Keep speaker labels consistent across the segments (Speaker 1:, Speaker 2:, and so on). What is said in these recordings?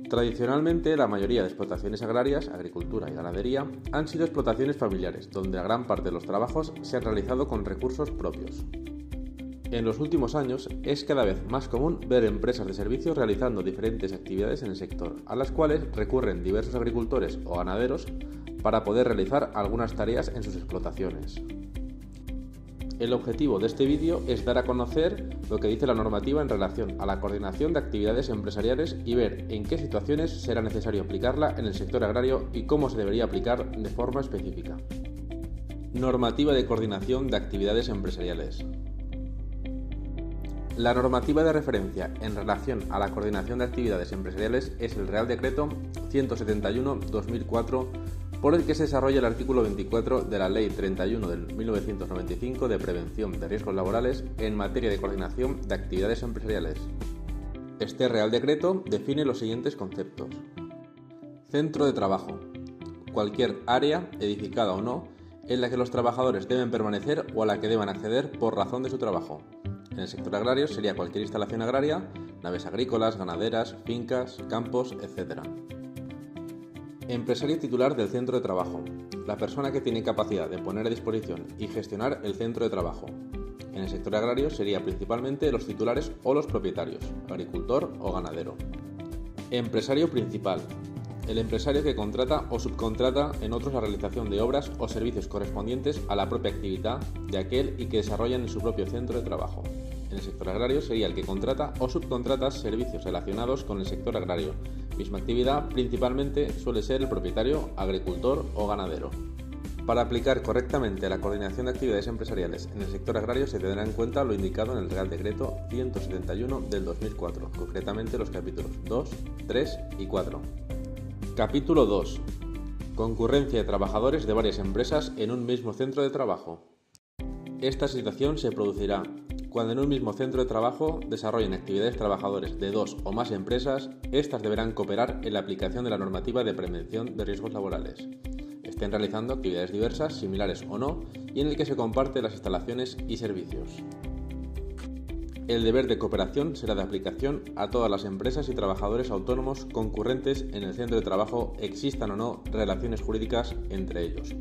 Speaker 1: Tradicionalmente, la mayoría de explotaciones agrarias, agricultura y ganadería, han sido explotaciones familiares, donde la gran parte de los trabajos se han realizado con recursos propios. En los últimos años es cada vez más común ver empresas de servicios realizando diferentes actividades en el sector, a las cuales recurren diversos agricultores o ganaderos para poder realizar algunas tareas en sus explotaciones. El objetivo de este vídeo es dar a conocer lo que dice la normativa en relación a la coordinación de actividades empresariales y ver en qué situaciones será necesario aplicarla en el sector agrario y cómo se debería aplicar de forma específica. Normativa de coordinación de actividades empresariales. La normativa de referencia en relación a la coordinación de actividades empresariales es el Real Decreto 171/2004, por el que se desarrolla el artículo 24 de la Ley 31 de 1995 de prevención de riesgos laborales en materia de coordinación de actividades empresariales. Este Real Decreto define los siguientes conceptos. Centro de trabajo. Cualquier área, edificada o no, en la que los trabajadores deben permanecer o a la que deban acceder por razón de su trabajo. En el sector agrario sería cualquier instalación agraria, naves agrícolas, ganaderas, fincas, campos, etc. Empresario titular del centro de trabajo. La persona que tiene capacidad de poner a disposición y gestionar el centro de trabajo. En el sector agrario sería principalmente los titulares o los propietarios, agricultor o ganadero. Empresario principal. El empresario que contrata o subcontrata en otros la realización de obras o servicios correspondientes a la propia actividad de aquel y que desarrollan en su propio centro de trabajo. En el sector agrario sería el que contrata o subcontrata servicios relacionados con el sector agrario. Misma actividad principalmente suele ser el propietario, agricultor o ganadero. Para aplicar correctamente la coordinación de actividades empresariales en el sector agrario se tendrá en cuenta lo indicado en el Real Decreto 171 del 2004, concretamente los capítulos 2, 3 y 4. Capítulo 2. Concurrencia de trabajadores de varias empresas en un mismo centro de trabajo. Esta situación se producirá cuando en un mismo centro de trabajo desarrollen actividades trabajadores de dos o más empresas. Estas deberán cooperar en la aplicación de la normativa de prevención de riesgos laborales. Estén realizando actividades diversas, similares o no, y en el que se comparten las instalaciones y servicios. El deber de cooperación será de aplicación a todas las empresas y trabajadores autónomos concurrentes en el centro de trabajo, existan o no relaciones jurídicas entre ellos.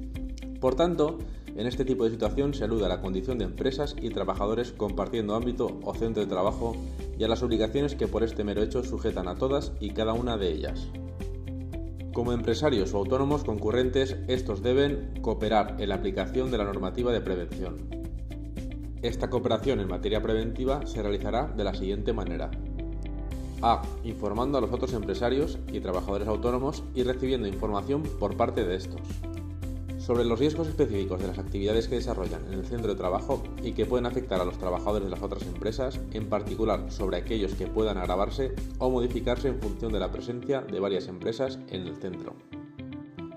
Speaker 1: Por tanto, en este tipo de situación se alude a la condición de empresas y trabajadores compartiendo ámbito o centro de trabajo y a las obligaciones que por este mero hecho sujetan a todas y cada una de ellas. Como empresarios o autónomos concurrentes, estos deben cooperar en la aplicación de la normativa de prevención. Esta cooperación en materia preventiva se realizará de la siguiente manera. A. Informando a los otros empresarios y trabajadores autónomos y recibiendo información por parte de estos sobre los riesgos específicos de las actividades que desarrollan en el centro de trabajo y que pueden afectar a los trabajadores de las otras empresas, en particular sobre aquellos que puedan agravarse o modificarse en función de la presencia de varias empresas en el centro.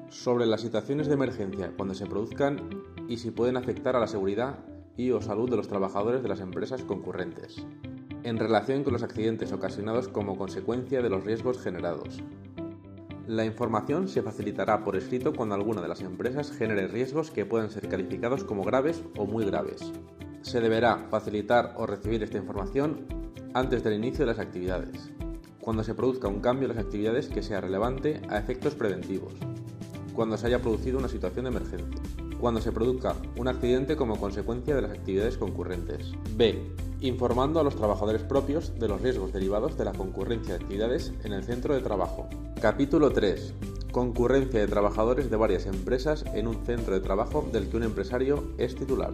Speaker 1: Sobre las situaciones de emergencia cuando se produzcan y si pueden afectar a la seguridad y o salud de los trabajadores de las empresas concurrentes, en relación con los accidentes ocasionados como consecuencia de los riesgos generados. La información se facilitará por escrito cuando alguna de las empresas genere riesgos que puedan ser calificados como graves o muy graves. Se deberá facilitar o recibir esta información antes del inicio de las actividades, cuando se produzca un cambio en las actividades que sea relevante a efectos preventivos, cuando se haya producido una situación de emergencia, cuando se produzca un accidente como consecuencia de las actividades concurrentes. B. Informando a los trabajadores propios de los riesgos derivados de la concurrencia de actividades en el centro de trabajo. Capítulo 3. Concurrencia de trabajadores de varias empresas en un centro de trabajo del que un empresario es titular.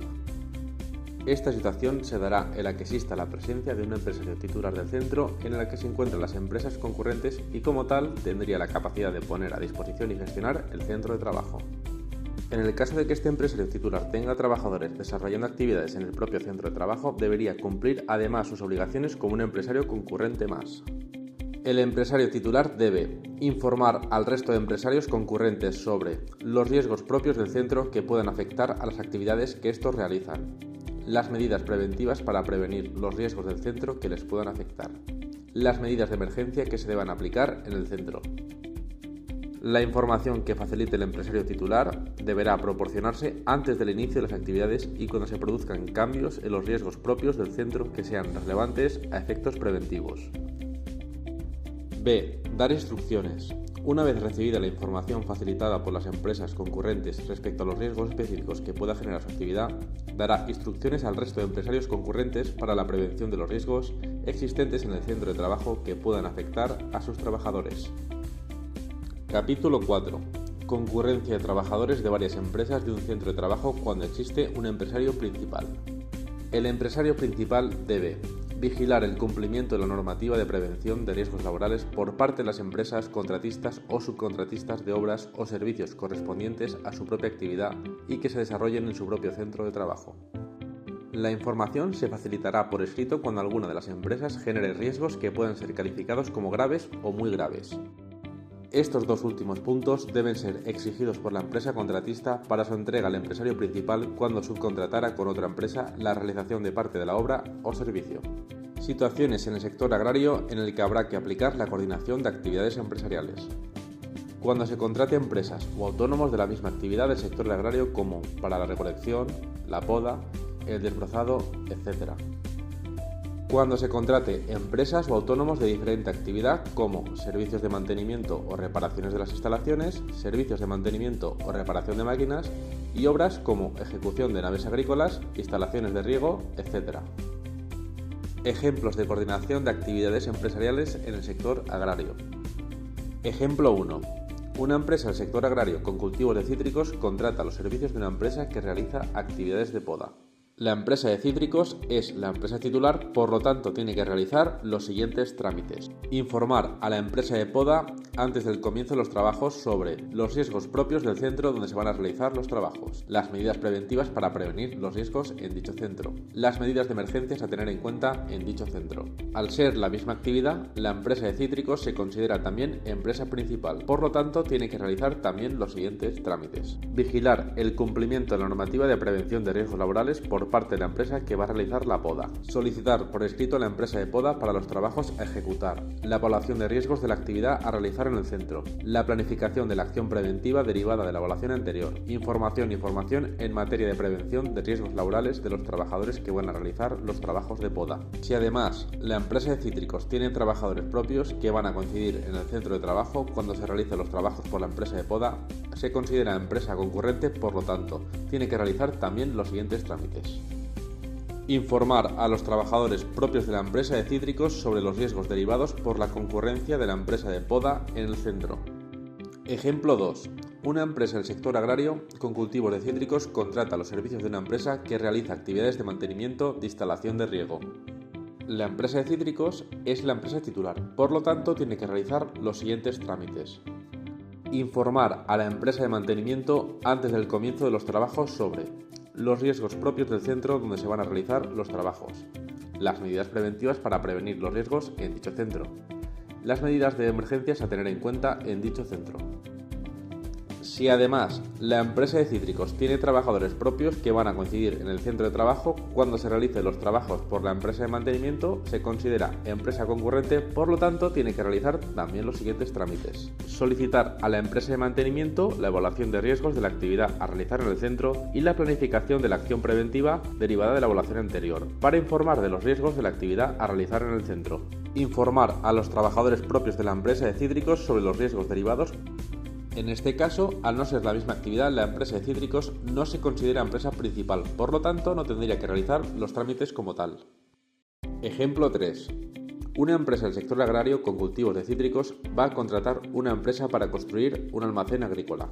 Speaker 1: Esta situación se dará en la que exista la presencia de un empresario titular del centro en el que se encuentran las empresas concurrentes y como tal tendría la capacidad de poner a disposición y gestionar el centro de trabajo. En el caso de que este empresario titular tenga trabajadores desarrollando actividades en el propio centro de trabajo, debería cumplir además sus obligaciones como un empresario concurrente más. El empresario titular debe informar al resto de empresarios concurrentes sobre los riesgos propios del centro que puedan afectar a las actividades que estos realizan, las medidas preventivas para prevenir los riesgos del centro que les puedan afectar, las medidas de emergencia que se deban aplicar en el centro. La información que facilite el empresario titular deberá proporcionarse antes del inicio de las actividades y cuando se produzcan cambios en los riesgos propios del centro que sean relevantes a efectos preventivos. B. Dar instrucciones. Una vez recibida la información facilitada por las empresas concurrentes respecto a los riesgos específicos que pueda generar su actividad, dará instrucciones al resto de empresarios concurrentes para la prevención de los riesgos existentes en el centro de trabajo que puedan afectar a sus trabajadores. Capítulo 4. Concurrencia de trabajadores de varias empresas de un centro de trabajo cuando existe un empresario principal. El empresario principal debe vigilar el cumplimiento de la normativa de prevención de riesgos laborales por parte de las empresas contratistas o subcontratistas de obras o servicios correspondientes a su propia actividad y que se desarrollen en su propio centro de trabajo. La información se facilitará por escrito cuando alguna de las empresas genere riesgos que puedan ser calificados como graves o muy graves. Estos dos últimos puntos deben ser exigidos por la empresa contratista para su entrega al empresario principal cuando subcontratara con otra empresa la realización de parte de la obra o servicio. Situaciones en el sector agrario en el que habrá que aplicar la coordinación de actividades empresariales. Cuando se contrate empresas o autónomos de la misma actividad del sector agrario como para la recolección, la poda, el desbrozado, etc. Cuando se contrate empresas o autónomos de diferente actividad como servicios de mantenimiento o reparaciones de las instalaciones, servicios de mantenimiento o reparación de máquinas y obras como ejecución de naves agrícolas, instalaciones de riego, etc. Ejemplos de coordinación de actividades empresariales en el sector agrario. Ejemplo 1. Una empresa del sector agrario con cultivos de cítricos contrata los servicios de una empresa que realiza actividades de poda. La empresa de cítricos es la empresa titular, por lo tanto tiene que realizar los siguientes trámites. Informar a la empresa de poda antes del comienzo de los trabajos sobre los riesgos propios del centro donde se van a realizar los trabajos, las medidas preventivas para prevenir los riesgos en dicho centro, las medidas de emergencias a tener en cuenta en dicho centro. Al ser la misma actividad, la empresa de cítricos se considera también empresa principal, por lo tanto tiene que realizar también los siguientes trámites. Vigilar el cumplimiento de la normativa de prevención de riesgos laborales por parte de la empresa que va a realizar la poda. Solicitar por escrito a la empresa de poda para los trabajos a ejecutar. La evaluación de riesgos de la actividad a realizar en el centro. La planificación de la acción preventiva derivada de la evaluación anterior. Información en materia de prevención de riesgos laborales de los trabajadores que van a realizar los trabajos de poda. Si además la empresa de cítricos tiene trabajadores propios que van a coincidir en el centro de trabajo cuando se realicen los trabajos por la empresa de poda, se considera empresa concurrente, por lo tanto, tiene que realizar también los siguientes trámites. Informar a los trabajadores propios de la empresa de cítricos sobre los riesgos derivados por la concurrencia de la empresa de poda en el centro. Ejemplo 2. Una empresa del sector agrario con cultivos de cítricos contrata los servicios de una empresa que realiza actividades de mantenimiento de instalación de riego. La empresa de cítricos es la empresa titular, por lo tanto tiene que realizar los siguientes trámites. Informar a la empresa de mantenimiento antes del comienzo de los trabajos sobre los riesgos propios del centro donde se van a realizar los trabajos, las medidas preventivas para prevenir los riesgos en dicho centro, las medidas de emergencias a tener en cuenta en dicho centro. Si además la empresa de cítricos tiene trabajadores propios que van a coincidir en el centro de trabajo cuando se realicen los trabajos por la empresa de mantenimiento, se considera empresa concurrente, por lo tanto tiene que realizar también los siguientes trámites. Solicitar a la empresa de mantenimiento la evaluación de riesgos de la actividad a realizar en el centro y la planificación de la acción preventiva derivada de la evaluación anterior, para informar de los riesgos de la actividad a realizar en el centro. Informar a los trabajadores propios de la empresa de cítricos sobre los riesgos derivados. En este caso, al no ser la misma actividad, la empresa de cítricos no se considera empresa principal, por lo tanto no tendría que realizar los trámites como tal. Ejemplo 3. Una empresa del sector agrario con cultivos de cítricos va a contratar una empresa para construir un almacén agrícola.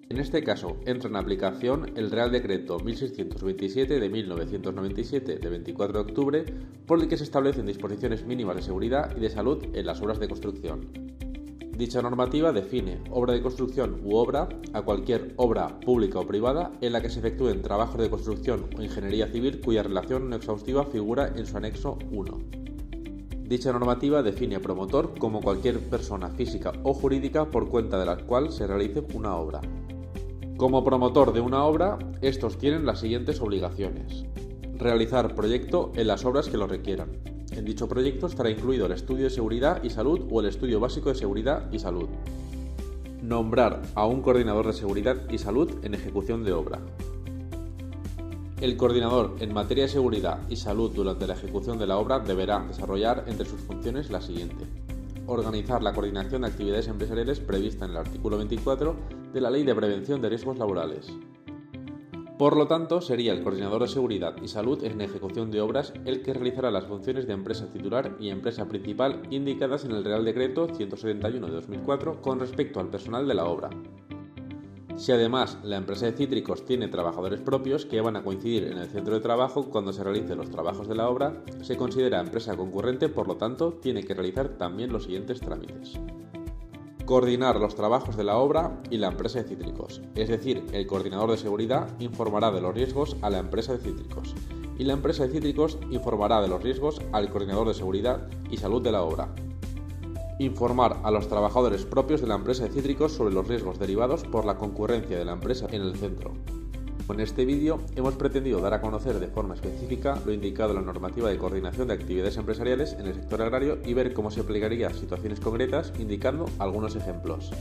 Speaker 1: En este caso, entra en aplicación el Real Decreto 1627 de 1997 de 24 de octubre, por el que se establecen disposiciones mínimas de seguridad y de salud en las obras de construcción. Dicha normativa define obra de construcción u obra a cualquier obra pública o privada en la que se efectúen trabajos de construcción o ingeniería civil cuya relación no exhaustiva figura en su anexo 1. Dicha normativa define a promotor como cualquier persona física o jurídica por cuenta de la cual se realice una obra. Como promotor de una obra, estos tienen las siguientes obligaciones: realizar proyecto en las obras que lo requieran. En dicho proyecto estará incluido el estudio de seguridad y salud o el estudio básico de seguridad y salud. Nombrar a un coordinador de seguridad y salud en ejecución de obra. El coordinador en materia de seguridad y salud durante la ejecución de la obra deberá desarrollar entre sus funciones la siguiente: organizar la coordinación de actividades empresariales prevista en el artículo 24 de la Ley de Prevención de Riesgos Laborales. Por lo tanto, sería el coordinador de seguridad y salud en ejecución de obras el que realizará las funciones de empresa titular y empresa principal indicadas en el Real Decreto 171 de 2004 con respecto al personal de la obra. Si además la empresa de cítricos tiene trabajadores propios que van a coincidir en el centro de trabajo cuando se realicen los trabajos de la obra, se considera empresa concurrente, por lo tanto, tiene que realizar también los siguientes trámites. Coordinar los trabajos de la obra y la empresa de cítricos, es decir, el coordinador de seguridad informará de los riesgos a la empresa de cítricos y la empresa de cítricos informará de los riesgos al coordinador de seguridad y salud de la obra. Informar a los trabajadores propios de la empresa de cítricos sobre los riesgos derivados por la concurrencia de la empresa en el centro. Con este vídeo hemos pretendido dar a conocer de forma específica lo indicado en la normativa de coordinación de actividades empresariales en el sector agrario y ver cómo se aplicaría a situaciones concretas indicando algunos ejemplos.